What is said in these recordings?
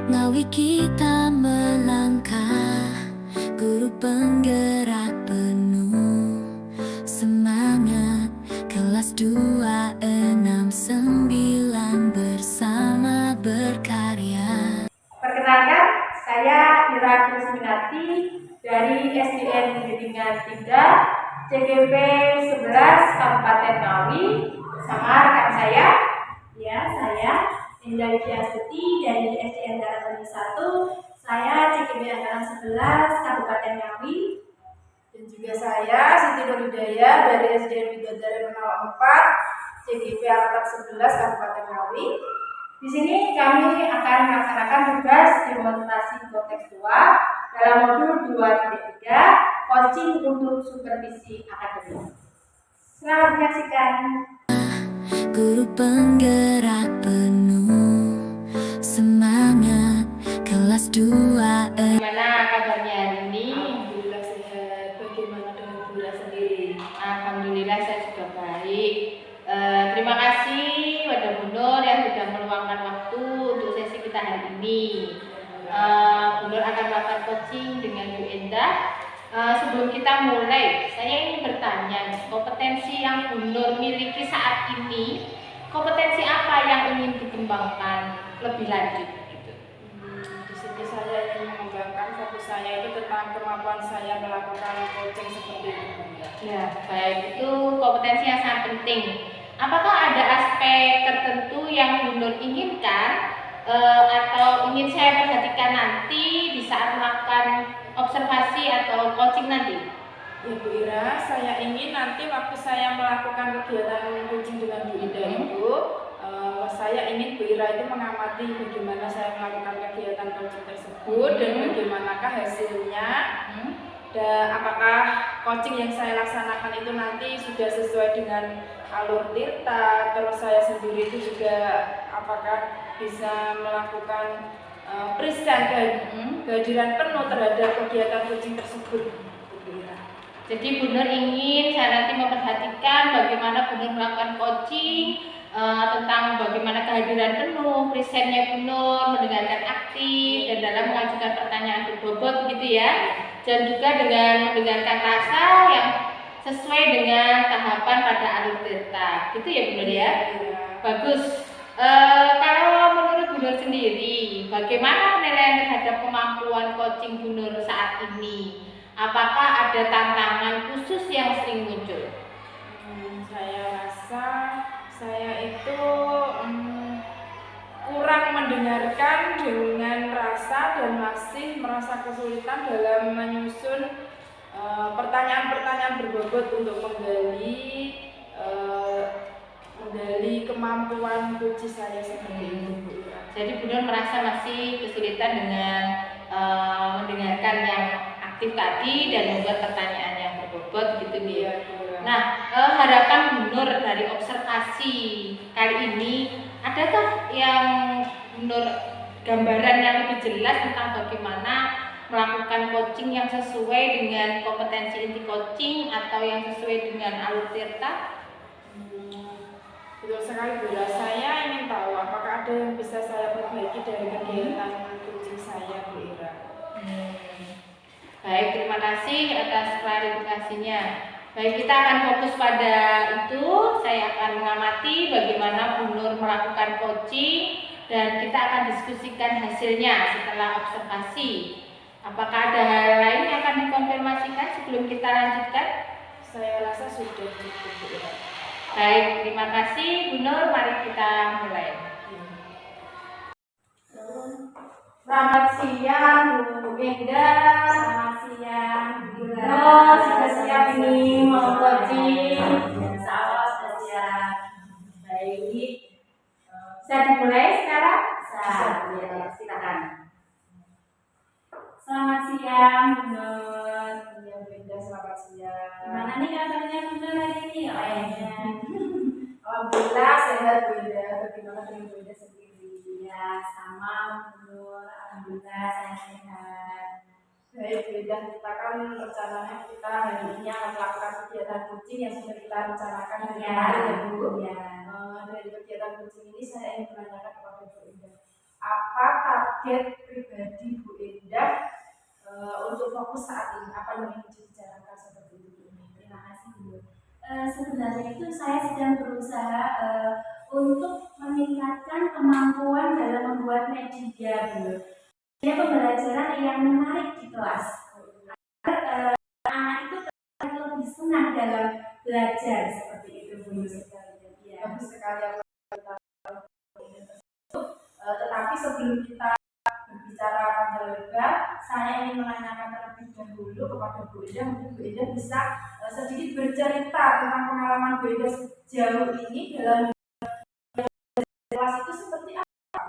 Ngawi kita melangkah, guru penggerak penuh semangat. Kelas 269 bersama berkarya. Perkenalkan, saya Ira Krisminati dari SDN Bimbingan 3 CGP 11 Kabupaten Ngawi bersama rekan saya. Ya, saya Indah Widiastuti dari SDN Daratan 1. Saya CGP Angkatan 11 Kabupaten Ngawi. Dan juga saya Siti Nurhidayah dari SDN Bidadari 04 CGP Angkatan 11 Kabupaten Ngawi. Di sini kami akan melaksanakan tugas demonstrasi kontekstual dalam modul 2.3 coaching untuk supervisi akademik. Selamat menyaksikan. Guru penggerak penuh semangat. Kelas 2. Gimana kabarnya hari ini? Alhamdulillah sehat. Bagaimana dengan Bunda sendiri? Alhamdulillah saya juga baik. Terima kasih pada Bu Nur yang sudah meluangkan waktu untuk sesi kita hari ini. Bu Nur akan melakukan coaching dengan Bu Endah. Sebelum kita mulai, saya ingin bertanya, kompetensi yang Bu Nur miliki saat ini, kompetensi apa yang ingin dikembangkan lebih lanjut? Gitu. Di sini saya ingin mengembangkan fokus saya itu tentang kemampuan saya melakukan coaching seperti itu. Ya, baik, itu kompetensi yang sangat penting. Apakah ada aspek tertentu yang Bu Nur inginkan atau ingin saya perhatikan nanti di saat melakukan observasi atau coaching nanti? Ya Bu Ira, saya ingin nanti waktu saya melakukan kegiatan coaching dengan Bu Ida itu, saya ingin Bu Ira itu mengamati bagaimana saya melakukan kegiatan coaching tersebut dan bagaimanakah hasilnya. Dan apakah coaching yang saya laksanakan itu nanti sudah sesuai dengan alur Tirta, terus saya sendiri itu juga apakah bisa melakukan present kehadiran penuh terhadap kegiatan coaching tersebut. Jadi Bu Nur ingin saya nanti memperhatikan bagaimana Bu Nur melakukan coaching, tentang bagaimana kehadiran penuh, presennya Bu Nur, mendengarkan aktif dan dalam mengajukan pertanyaan berbobot gitu ya. Dan juga dengan mendengarkan rasa yang sesuai dengan tahapan pada alur Tirta. Gitu ya Bu Nur ya? Bagus. Kalau menurut Bu Nur sendiri, bagaimana penilaian terhadap kemampuan coaching Bu Nur saat ini? Apakah ada tantangan khusus yang sering muncul? Saya rasa saya itu kurang mendengarkan dengan rasa dan masih merasa kesulitan dalam menyusun pertanyaan-pertanyaan berbobot untuk menggali kemampuan coach saya seperti itu. Jadi Bu Nur merasa masih kesulitan dengan mendengarkan yang aktif tadi dan membuat pertanyaan yang berbobot gitu nih. Nah, harapan Bu Nur dari observasi kali ini, adakah yang Bu Nur gambaran yang lebih jelas tentang bagaimana melakukan coaching yang sesuai dengan kompetensi inti coaching atau yang sesuai dengan alur Tirta? Betul sekali Bu Ira. Saya ingin tahu apakah ada yang bisa saya perbaiki dari kegiatan coaching saya Bu Ira. Baik, terima kasih atas klarifikasinya. Baik, kita akan fokus pada itu. Saya akan mengamati bagaimana Bu Nur melakukan coaching dan kita akan diskusikan hasilnya setelah observasi. Apakah ada hal lain yang akan dikonfirmasikan sebelum kita lanjutkan? Saya rasa sudah cukup Bu Ira. Baik, terima kasih Bu Nur. Mari kita mulai. Selamat siang Bu Endah. Selamat siang Bu Nur. Sudah siap ini mau coaching? Sudah siap. Baik. Bisa dimulai sekarang? Bisa. Silakan. Selamat siang Bu Nur. Ya Bu Ida, selamat siang. Gimana nih kabarnya Bu Nur hari ini? Alhamdulillah sehat Bu Ida. Bagaimana dengan Bu Ida sendiri? Ya, sama Bu Nur. Alhamdulillah saya sehat. Baik Bu Ida, kita kan rencananya kita hari ini akan melakukan kegiatan coaching yang sudah kita rencanakan hari kemarin ya Bu. Ya. Dari kegiatan coaching ini saya ingin menanyakan kepada Bu Ida, apa target pribadi Bu Endah untuk fokus saat ini? Apa yang ingin dibicarakan seperti itu? Terima kasih Bu. Sebenarnya itu saya sedang berusaha untuk meningkatkan kemampuan dalam membuat media Bu. Media pembelajaran yang menarik di kelas. Anak itu lebih senang dalam belajar seperti itu Bu. Bagus sekali. Tetapi sebelum kita berbicara panjang lebar, saya ingin menanyakan terlebih dahulu kepada Bu Endah. Mungkin Bu Endah bisa sedikit bercerita tentang pengalaman Bu Endah sejauh ini dalam kelas itu seperti apa?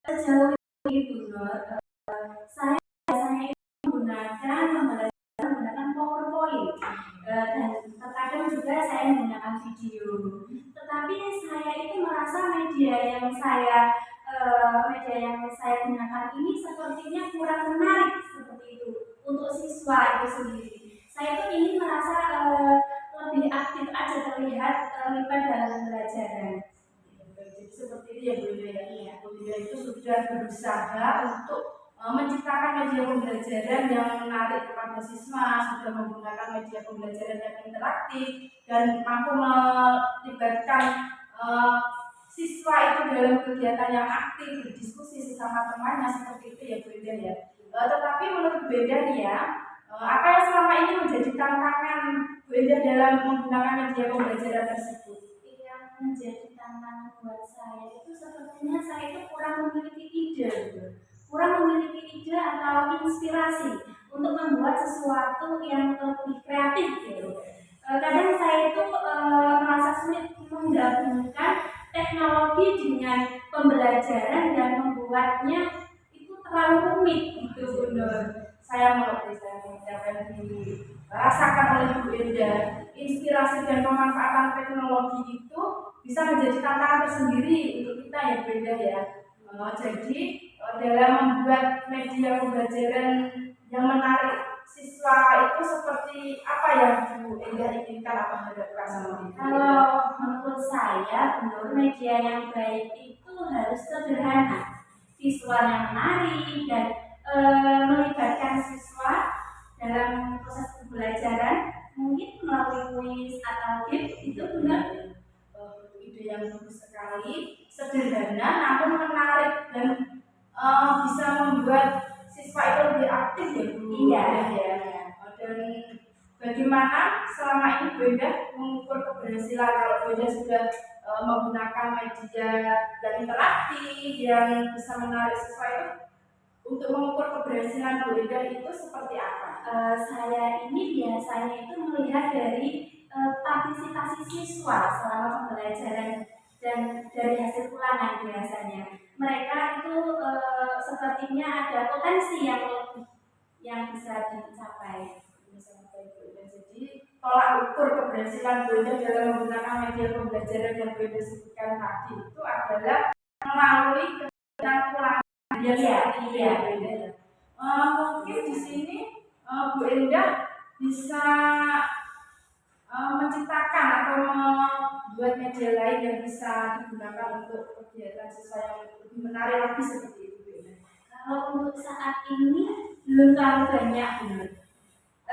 Sejauh ini Bu Nur, saya biasanya menggunakan PowerPoint dan terkadang juga saya menggunakan video. Tetapi saya itu merasa media yang saya gunakan ini sepertinya kurang menarik seperti itu untuk siswa itu sendiri. Saya itu ingin merasa lebih aktif aja, terlihat terlibat dalam pembelajaran. Jadi seperti itu ya Bu Endah ya. Bu Endah itu sudah berusaha untuk menciptakan media pembelajaran yang menarik kepada siswa, sudah menggunakan media pembelajaran yang interaktif dan mampu melibatkan siswa itu dalam kegiatan yang aktif, berdiskusi sesama temannya seperti itu ya Bu Endah ya. Tetapi menurut Bu Endah nih ya, apa yang selama ini menjadi tantangan Bu Endah dalam menggunakan media pembelajaran tersebut? Yang menjadi tantangan buat saya itu sepertinya saya itu kurang memiliki ide atau inspirasi untuk membuat sesuatu yang lebih kreatif gitu. Kadang saya itu merasa sulit menggabungkan teknologi dengan pembelajaran dan membuatnya itu terlalu rumit gitu benar. Saya mengerti apa yang dirasakan oleh Bu Endah. Inspirasi dan pemanfaatan teknologi itu bisa menjadi tantangan tersendiri untuk kita ya Bu Endah ya. Jadi dalam membuat media pembelajaran yang menarik siswa itu seperti apa yang Bu Endah inginkan atau harapkan? Kalau menurut saya, menurut media yang baik itu harus sederhana, visualnya menarik dan melibatkan siswa dalam proses pembelajaran, mungkin melalui kuis atau game itu benar. Ide yang bagus sekali, sederhana namun menarik dan bisa membuat siswa itu lebih aktif ya Bu. Iya. Dan bagaimana selama ini Bu Endah mengukur keberhasilan kalau Bu Endah sudah menggunakan media yang interaktif yang bisa menarik siswa itu, untuk mengukur keberhasilan Bu Endah itu seperti apa? Saya ini biasanya itu melihat dari partisipasi siswa selama pembelajaran dan dari hasil ulangan biasanya. Mereka itu sepertinya ada potensi yang lebih yang bisa dicapai. Jadi tolak ukur keberhasilan Bu Endah dalam menggunakan media pembelajaran yang Bu Endah sebutkan tadi itu adalah melalui kegiatan ulangan. Iya. Mungkin di sini Bu Endah bisa menciptakan atau membuat media lain yang bisa digunakan untuk kegiatan siswa yang lebih menarik lagi seperti itu Bu Endah. Kalau untuk saat ini belum terlalu banyak Bu.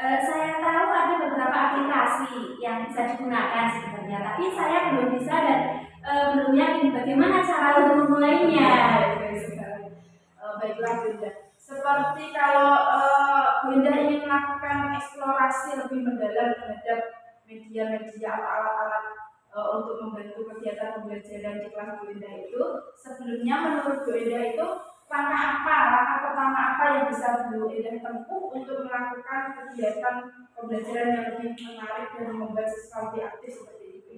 Saya tahu ada beberapa aplikasi yang bisa digunakan sebenarnya, tapi saya belum bisa dan belum yakin bagaimana cara untuk memulainya. Baiklah Bu Endah. Seperti kalau Bu Endah ingin melakukan eksplorasi lebih mendalam terhadap media-media atau alat-alat untuk membantu kegiatan pembelajaran di kelas Bu Endah itu, sebelumnya menurut Bu Endah itu langkah pertama apa yang bisa Bu Endah tempuh untuk melakukan kegiatan pembelajaran yang lebih menarik dan membuat siswa lebih aktif seperti itu?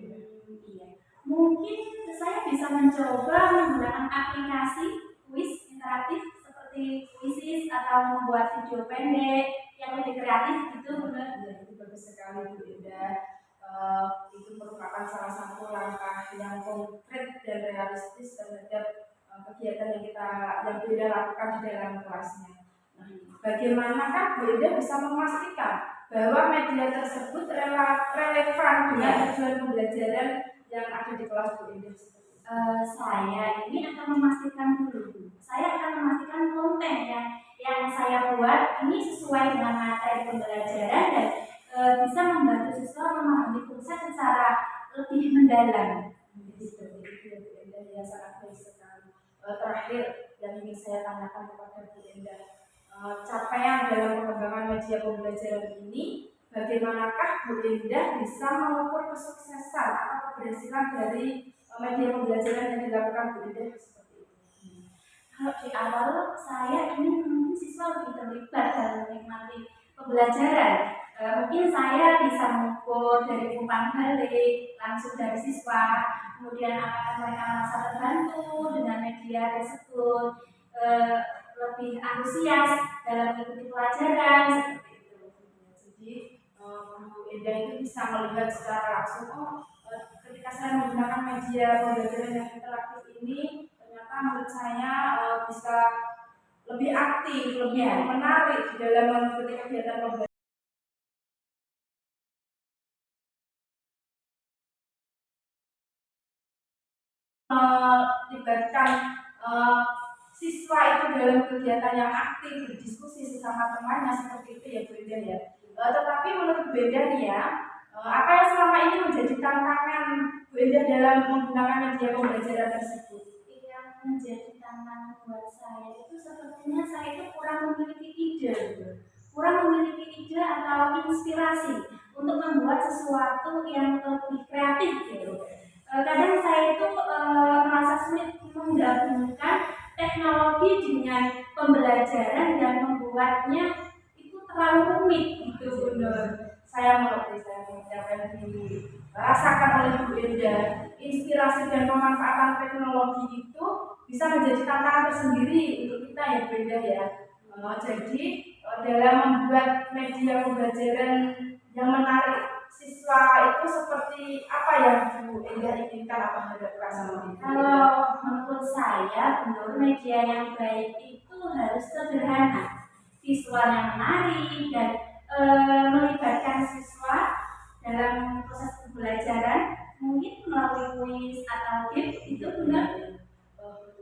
Iya. Mungkin saya bisa mencoba menggunakan aplikasi kuis interaktif seperti Quizzes atau membuat video pendek yang lebih kreatif gitu. Benar, itu bagus sekali Bu Endah. Itu merupakan salah satu langkah yang konkret dan realistis terhadap kegiatan yang Bu Endah lakukan di dalam kelasnya. Nah, bagaimanakah Bu Endah bisa memastikan bahwa media tersebut relevan dengan tujuan pembelajaran yang ada di kelas Bu Endah? Saya ini akan memastikan dulu. Saya akan saya buat ini sesuai dengan materi pembelajaran dan bisa membantu siswa memahami konsep secara lebih mendalam. Jadi seperti itu ya Bu Endah, ya sangat baik sekali. Terakhir yang ingin saya tanyakan kepada Bu Endah, capaian dalam pengembangan media pembelajaran ini, bagaimanakah Bu Endah bisa mengukur kesuksesan atau keberhasilan dari media pembelajaran yang dilakukan Bu Endah seperti itu? Kalau di awal saya ingin mungkin siswa lebih terlibat dalam menikmati pembelajaran. Mungkin saya bisa mengukur dari umpan balik langsung dari siswa, kemudian apakah mereka merasa terbantu dengan media tersebut, lebih antusias dalam mengikuti pelajaran seperti itu. Jadi Bu Endah itu bisa melihat secara langsung, ketika saya menggunakan media pembelajaran yang interaktif ini, ternyata menurut saya bisa lebih aktif, lebih menarik di dalam mengikuti kegiatan pembelajaran. Melibatkan siswa itu dalam kegiatan yang aktif, berdiskusi sesama temannya seperti itu ya Bu Endah ya. Tetapi menurut Bu Endah nih ya, apa yang selama ini menjadi tantangan Bu Endah dalam menggunakan media pembelajaran tersebut? Yang menjadi tantangan buat saya itu sepertinya saya itu kurang memiliki ide, atau inspirasi untuk membuat sesuatu yang lebih kreatif gitu. Kadang saya itu merasa sulit menggabungkan teknologi dengan pembelajaran dan membuatnya itu terlalu rumit gitu benar. Saya mengerti apa yang dirasakan oleh Bu Endah. Inspirasi dan pemanfaatan teknologi itu bisa menjadi tantangan tersendiri untuk kita ya Bu Endah ya. Jadi dalam membuat media pembelajaran yang menarik siswa itu seperti apa yang Bu Endah inginkan, apa harapkan sama Bu? Kalau menurut saya, bentuk media yang baik itu harus sederhana, visualnya menarik dan melibatkan siswa dalam proses pembelajaran, mungkin melalui kuis atau game itu benar.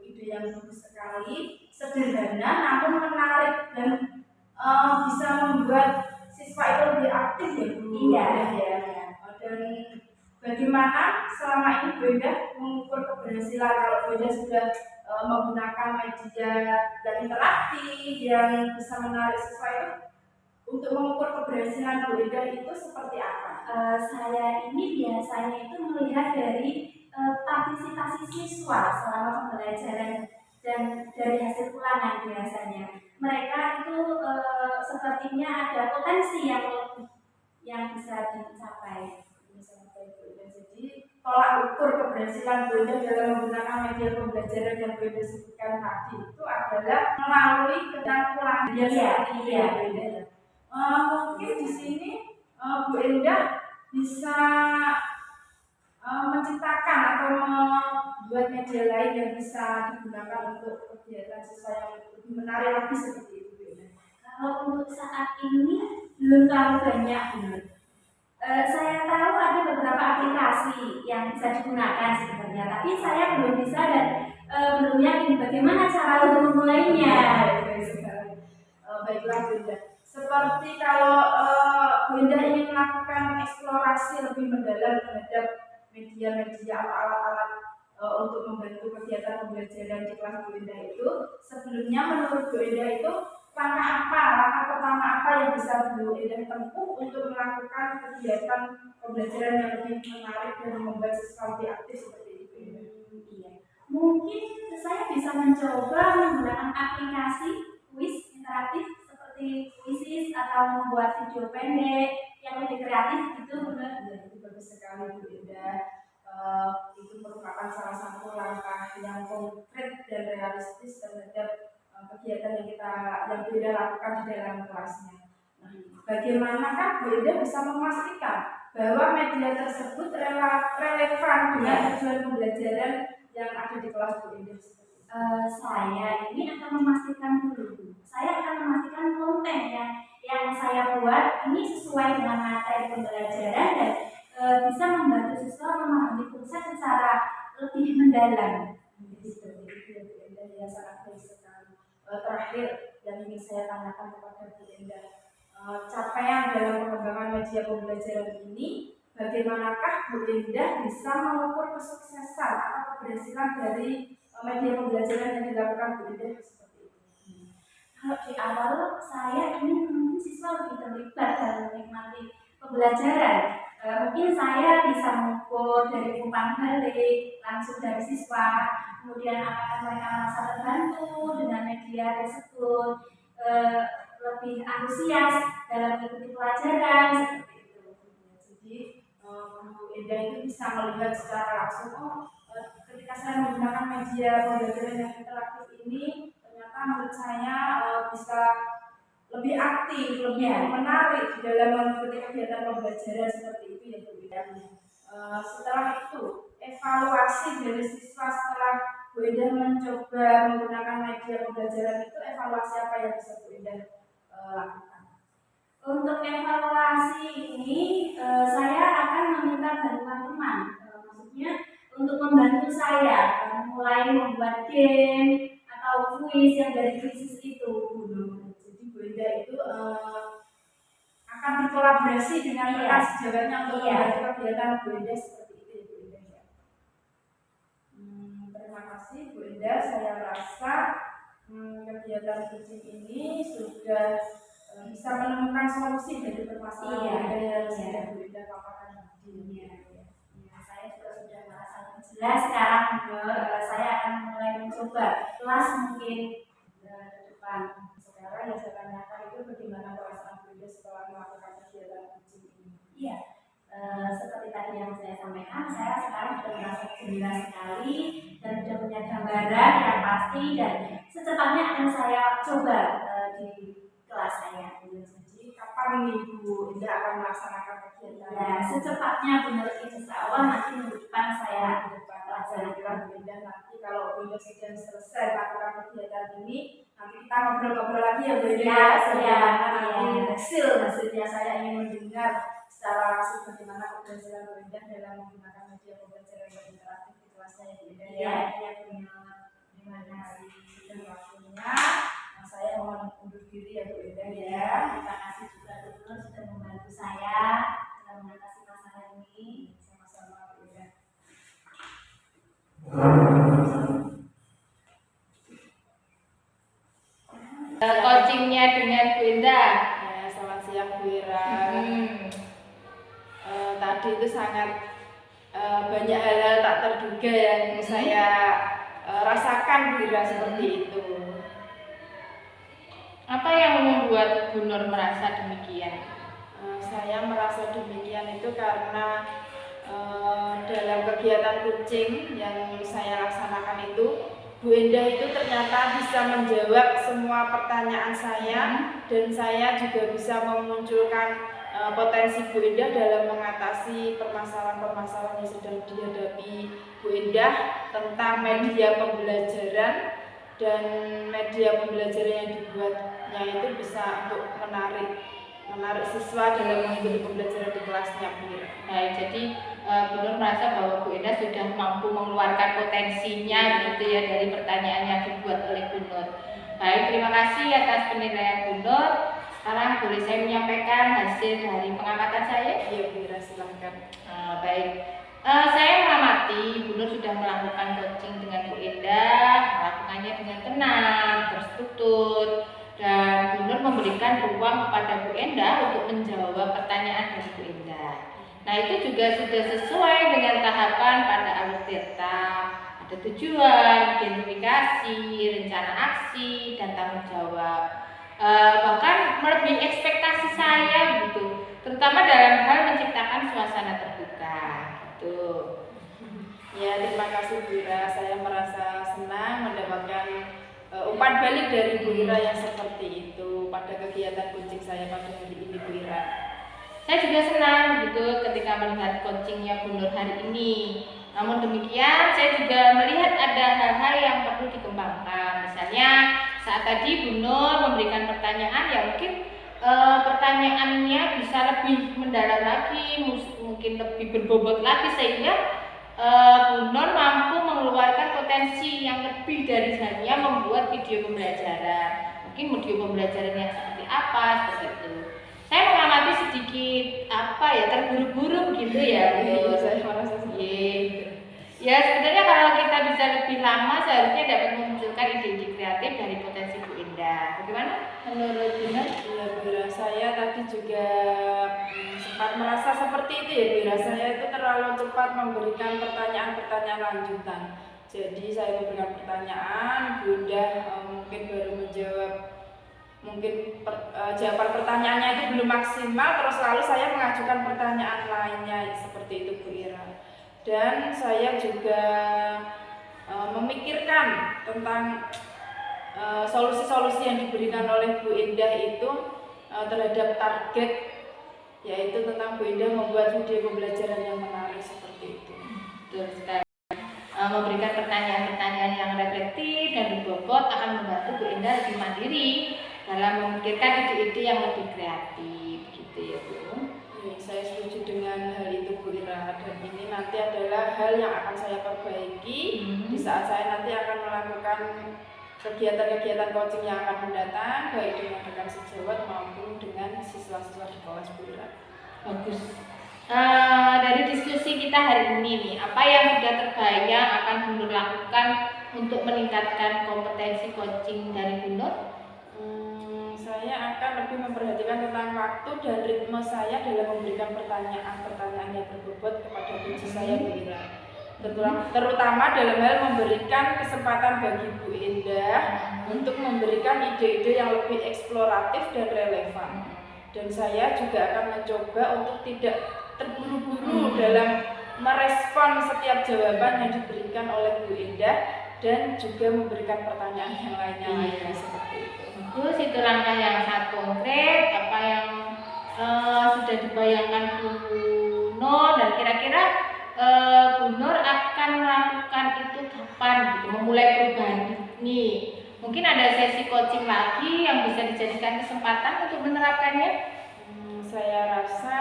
Ide yang bagus sekali, sederhana namun menarik dan bisa membuat siswa itu lebih aktif ya Bu. Iya. Dan bagaimana selama ini Bu Endah mengukur keberhasilan kalau Bu Endah sudah menggunakan media yang interaktif yang bisa menarik siswa itu, untuk mengukur keberhasilan Bu Endah itu seperti apa? Saya ini biasanya itu melihat dari partisipasi siswa selama pembelajaran dan dari hasil ulangan biasanya. Mereka itu sepertinya ada potensi yang lebih yang bisa dicapai. Jadi tolak ukur keberhasilan Bu Endah dalam menggunakan media pembelajaran yang Bu Endah sebutkan tadi itu adalah melalui keterampilan Iya. Bu Endah. Mungkin di sini Bu Endah bisa menciptakan atau membuat media lain yang bisa digunakan untuk kegiatan siswa yang lebih menarik lagi seperti itu Bu Endah. Kalau untuk saat ini belum terlalu banyak. Saya tahu ada beberapa aplikasi yang bisa digunakan sebenarnya, tapi saya belum bisa dan belum yakin bagaimana cara untuk memulainya. Baiklah Bu Endah. Seperti kalau Bu Endah ingin melakukan eksplorasi lebih mendalam terhadap media-media atau alat-alat untuk membantu kegiatan pembelajaran di kelas Bu Endah itu, sebelumnya menurut Bu Endah itu langkah pertama apa yang bisa Bu Endah tempuh untuk melakukan kegiatan pembelajaran yang lebih menarik dan membuat siswa lebih aktif seperti itu? Iya. Mungkin saya bisa mencoba menggunakan aplikasi kuis interaktif seperti Quizizz atau membuat video pendek yang lebih kreatif gitu. Benar. Itu bagus sekali Bu Endah. Itu merupakan salah satu langkah yang konkret dan realistis terhadap kegiatan yang Bu Endah lakukan di dalam kelasnya. Nah, bagaimanakah Bu Endah bisa memastikan bahwa media tersebut relevan dengan tujuan pembelajaran yang ada di kelas Bu Endah? Saya ini akan memastikan konten yang saya buat ini sesuai dengan materi pembelajaran dan bisa membantu siswa memahami konsep secara lebih mendalam. Jadi seperti itu ya Bu Endah, ya sangat baik sekali. Terakhir yang ingin saya tanyakan kepada Bu Endah. Capaian dalam pengembangan media pembelajaran ini, bagaimanakah Bu Endah bisa mengukur kesuksesan atau keberhasilan dari media pembelajaran yang dilakukan Bu Endah seperti itu? Kalau di awal saya ingin mungkin siswa lebih terlibat dan menikmati pembelajaran. Mungkin saya bisa mengukur dari umpan balik langsung dari siswa, kemudian apakah mereka merasa terbantu dengan media tersebut, lebih antusias dalam mengikuti pelajaran seperti itu. Jadi Bu Endah itu bisa melihat secara langsung, ketika saya menggunakan media pembelajaran yang interaktif ini, ternyata menurut saya bisa lebih aktif, lebih menarik di dalam mengikuti kegiatan pembelajaran seperti itu ya Bu Endah. Setelah itu, evaluasi dari siswa setelah Bu Endah mencoba menggunakan media pembelajaran itu, evaluasi apa yang bisa Bu Endah lakukan? Untuk evaluasi ini saya akan meminta bantuan teman, maksudnya untuk membantu saya mulai membuat game atau kuis yang dari krisis itu. Jadi Bu Endah itu akan berkolaborasi dengan rekan sejawatnya untuk membantu kegiatan Bu Endah seperti itu ya Bu Endah ya. Terima kasih Bu Endah, saya rasa kegiatan coaching ini sudah bisa menemukan solusi dari permasalahan yang sudah Bu Endah paparkan tadi. Saya juga sudah merasa lebih jelas sekarang. Saya akan mulai mencoba kelas mungkin ke depan. Sekarang yang saya tanyakan itu bagaimana perasaan Bu Endah setelah melakukan kegiatan coaching ini? Iya, seperti tadi yang saya sampaikan, saya sekarang sudah merasa gembira sekali dan sudah punya gambaran yang pasti dan secepatnya akan saya coba di kelas saya. Jadi kapan ini Bu Endah akan melaksanakan kegiatan? Ya, secepatnya benar insya Allah nanti minggu depan saya Saya Bu Endah nanti kalau Bu Endah sudah selesai melakukan kegiatan ini, nanti kita ngobrol-ngobrol lagi ya Bu Endah. Nanti hasilnya saya ingin mendengar secara langsung bagaimana pembelajaran Bu Endah dalam menggunakan media pembelajaran yang interaktif di kelas saya Bu Endah. Terima kasih sudah waktunya. Saya mohon undur diri ya Bu Endah ya. Terima kasih juga dulu sudah membantu saya dalam mengatasi masalah ini. Sama-sama Bu Endah. Coachingnya dengan Bu Endah. Ya, selamat siang Bu Ira. Tadi itu sangat banyak hal-hal tak terduga yang saya rasakan Bu Ira seperti itu. Apa yang membuat Bu Nur merasa demikian? Saya merasa demikian itu karena dalam kegiatan coaching yang saya laksanakan itu, Bu Endah itu ternyata bisa menjawab semua pertanyaan saya dan saya juga bisa memunculkan potensi Bu Endah dalam mengatasi permasalahan-permasalahan yang sedang dihadapi Bu Endah tentang media pembelajaran dan media pembelajaran yang dibuatnya itu bisa untuk menarik siswa dalam mengikuti pembelajaran di kelasnya Bu Endah. Baik, jadi Bu Nur merasa bahwa Bu Endah sudah mampu mengeluarkan potensinya gitu ya dari pertanyaan yang dibuat oleh Bu Nur. Baik, terima kasih atas penilaian Bu Nur. Sekarang boleh saya menyampaikan hasil dari pengamatan saya? Iya Bu Ira, silahkan. Baik, saya mengamati Bu Nur sudah melakukan coaching dengan Bu Endah, melakukannya dengan tenang, terstruktur, dan Bu Nur memberikan ruang kepada Bu Endah untuk menjawab pertanyaan dari Bu Endah. Nah, itu juga sudah sesuai dengan tahapan pada alur Tirta. Ada tujuan, identifikasi, rencana aksi, dan tanggung jawab. Bahkan melebihi ekspektasi saya gitu, terutama dalam hal menciptakan suasana terbuka gitu. Ya, terima kasih Bu Ira. Saya merasa senang mendapatkan umpan balik dari Bu Ira yang seperti itu pada kegiatan coaching saya pada hari ini Bu Ira. Saya juga senang gitu ketika melihat coachingnya Bu Nur hari ini. Namun demikian, saya juga melihat ada hal-hal yang perlu dikembangkan. Misalnya saat tadi Bu Nur memberikan pertanyaan yang mungkin pertanyaannya bisa lebih mendalam lagi, mungkin lebih berbobot lagi sehingga Bu Nur mampu mengeluarkan potensi yang lebih dari hanya membuat video pembelajaran. Mungkin mungkin modul pembelajarannya seperti apa, seperti itu. Saya mengamati sedikit terburu-buru gitu ya. Iya, saya merasa Ya sebenarnya kalau kita bisa lebih lama seharusnya dapat memunculkan ide-ide kreatif dari potensi Bu Indah. Bagaimana menurut Bu Indah? Iya, Bu Ira, saya tadi juga sempat merasa seperti itu ya, Bu Ira. Saya itu terlalu cepat memberikan pertanyaan-pertanyaan lanjutan. Jadi saya memberikan pertanyaan, Bu Indah mungkin baru menjawab, jawaban pertanyaannya itu belum maksimal, terus lalu saya mengajukan pertanyaan lainnya seperti itu, Bu Ira. Dan saya juga memikirkan tentang solusi-solusi yang diberikan oleh Bu Indah itu terhadap target, yaitu tentang Bu Indah membuat video pembelajaran yang menarik seperti itu. Betul sekali. Memberikan pertanyaan-pertanyaan yang reflektif dan berbobot akan membantu Bu Indah lebih mandiri dalam memikirkan ide-ide yang lebih kreatif, gitu ya Bu. Ya, saya setuju dengan hal itu, Bu Ira, dan ini nanti adalah hal yang akan saya perbaiki di saat saya nanti akan melakukan kegiatan-kegiatan coaching yang akan mendatang, baik dengan rekan sejawat maupun dengan siswa-siswa di kelas, Bu Ira. Bagus. Dari diskusi kita hari ini nih, apa yang sudah terbayang akan Bu Nur lakukan untuk meningkatkan kompetensi coaching dari Bu Nur? Saya akan lebih memperhatikan tentang waktu dan ritme saya dalam memberikan pertanyaan-pertanyaan yang berbobot kepada kunci saya, Bu Ira. Terutama dalam hal memberikan kesempatan bagi Bu Indah untuk memberikan ide-ide yang lebih eksploratif dan relevan. Dan saya juga akan mencoba untuk tidak terburu-buru dalam merespon setiap jawaban yang diberikan oleh Bu Indah dan juga memberikan pertanyaan yang lainnya seperti itu. Terus itu langkah yang sangat konkret, apa yang sudah dibayangkan Bu Nur, dan kira-kira Bu Nur akan melakukan itu kapan gitu, memulai perubahan ini. Mungkin ada sesi coaching lagi yang bisa dijadikan kesempatan untuk menerapkannya. Saya rasa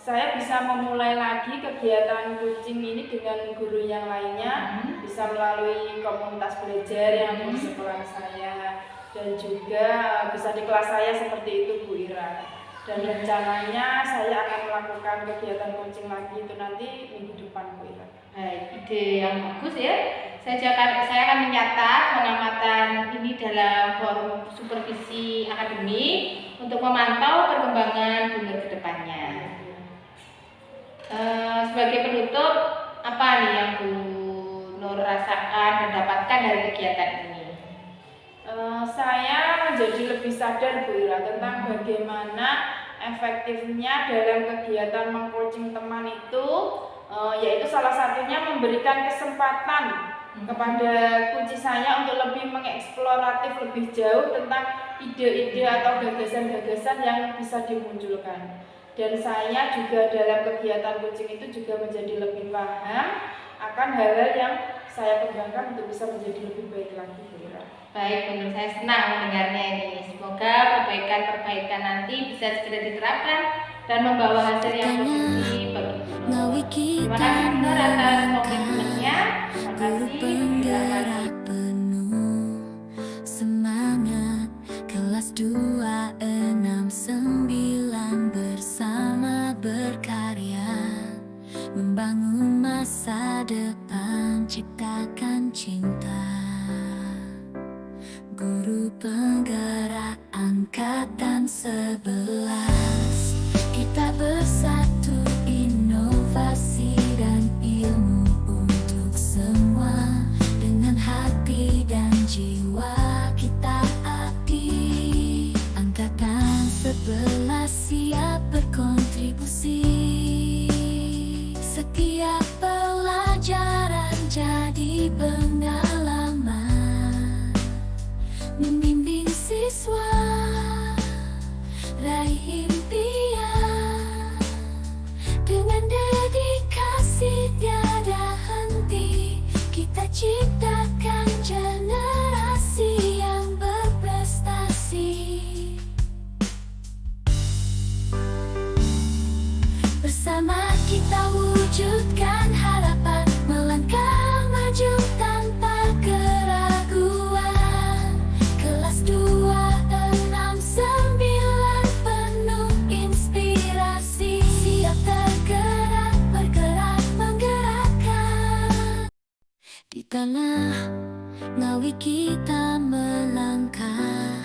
saya bisa memulai lagi kegiatan coaching ini dengan guru yang lainnya, bisa melalui komunitas belajar yang ada di sekolah saya, dan juga bisa di kelas saya seperti itu, Bu Ira. Dan rencananya saya akan melakukan kegiatan coaching lagi itu nanti minggu depan, Bu Ira. Baik, ide yang bagus ya. Saya akan mencatat pengamatan ini dalam forum supervisi akademik untuk memantau perkembangan Bu Nur ke depannya. Sebagai penutup, apa nih yang Bu Nur rasakan dan dapatkan dari kegiatan ini? Saya menjadi lebih sadar, Bu Ira, tentang bagaimana efektifnya dalam kegiatan mengcoaching teman itu, yaitu salah satunya memberikan kesempatan kepada kunci saya untuk lebih mengeksploratif lebih jauh tentang ide-ide atau gagasan-gagasan yang bisa dimunculkan. Dan saya juga dalam kegiatan coaching itu juga menjadi lebih paham akan hal-hal yang saya kembangkan untuk bisa menjadi lebih baik lagi, Bu Ira. Baik, menurut saya senang mendengarnya ini. Semoga perbaikan-perbaikan nanti bisa segera diterapkan dan membawa hasil yang positif bagi Bu Nur. Terima kasih Bu Nur atas komitmennya. Terima kasih. Penuh semangat kelas 269 bersama berkarya membangun masa depan, ciptakan cinta. Guru penggerak angkatan 11, kita bersatu inovasi dan ilmu untuk semua. Dengan hati dan jiwa kita abdi, angkatan 11 siap berkontribusi. Setiap pelajaran jadi pengalaman, membimbing siswa raih impian. Ngawi kita melangkah,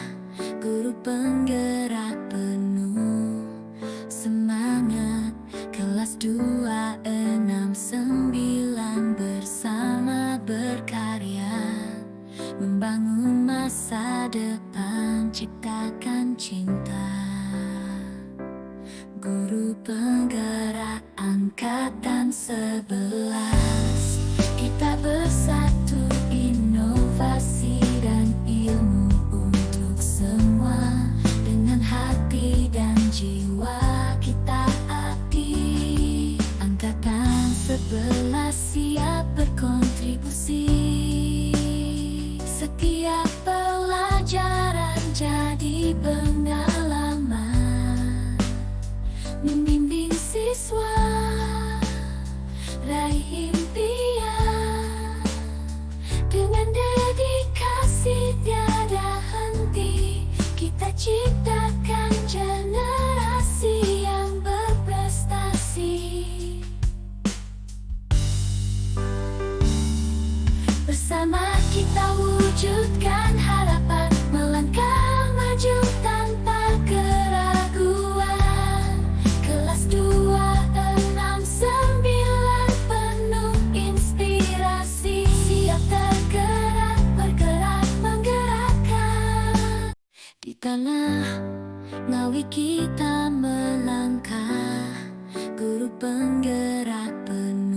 guru penggerak penuh semangat. Kelas 269 bersama berkarya, membangun masa depan, ciptakan cinta. Guru penggerak angkatan 11, kita bersatu, inovasi dan ilmu untuk semua. Dengan hati dan jiwa kita abdi, angkatan 11 siap berkontribusi. Setiap pelajaran jadi pengalaman, membimbing siswa raih impian. Dengan dedikasi tiada henti, kita ciptakan generasi yang berprestasi. Bersama kita wujudkan harapan, melangkah maju tanpa keraguan. Kelas 269 penuh inspirasi, siap tergerak, bergerak, menggerakkan. Di tanah Ngawi kita melangkah, guru penggerak penuh